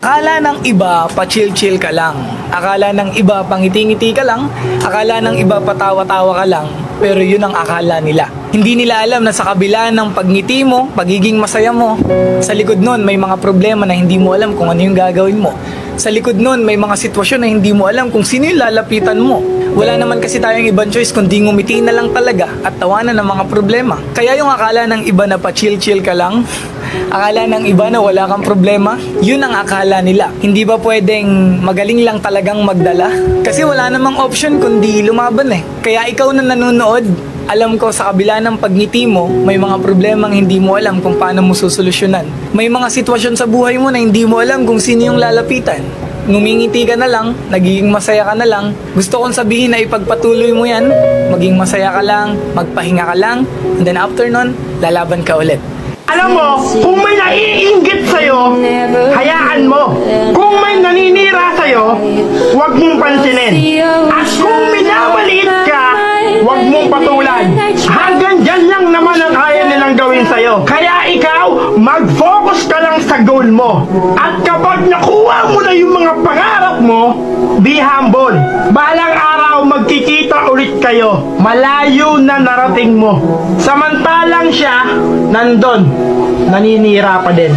Akala ng iba, pa-chill-chill ka lang. Akala ng iba, pangiti-ngiti ka lang. Akala ng iba, patawa-tawa ka lang. Pero yun ang akala nila. Hindi nila alam na sa kabila ng pagngiti mo, pagiging masaya mo, sa likod nun may mga problema na hindi mo alam kung ano yung gagawin mo. Sa likod nun may mga sitwasyon na hindi mo alam kung sino yung lalapitan mo. Wala naman kasi tayong ibang choice kundi ngumiti na lang talaga at tawanan ng mga problema. Kaya yung akala ng iba na pa-chill-chill ka lang, akala ng iba na wala kang problema, yun ang akala nila. Hindi ba pwedeng magaling lang talagang magdala? Kasi wala namang option kundi lumaban eh. Kaya ikaw na nanonood, alam ko sa kabila ng pagngiti mo, may mga problemang hindi mo alam kung paano mo susolusyonan. May mga sitwasyon sa buhay mo na hindi mo alam kung sino yung lalapitan. Ngumingiti ka na lang, nagiging masaya ka na lang. Gusto kong sabihin na ipagpatuloy mo yan, maging masaya ka lang, magpahinga ka lang, and then after nun, lalaban ka ulit. Alam mo, kung may naiinggit sa'yo, hayaan mo. Kung may naninira sa'yo, huwag mong pansinin. At kung minamaliit ka, huwag mong patulan. Hanggang dyan lang naman ang kaya nilang gawin sa'yo. Kaya ikaw, mag-focus ka lang sa goal mo. At kapag nakuha mo na yung mga pangarap mo, be humble. Balang araw, magkikita ulit kayo. Malayo na narating mo. Samantalang siya, nandun, naninira pa din.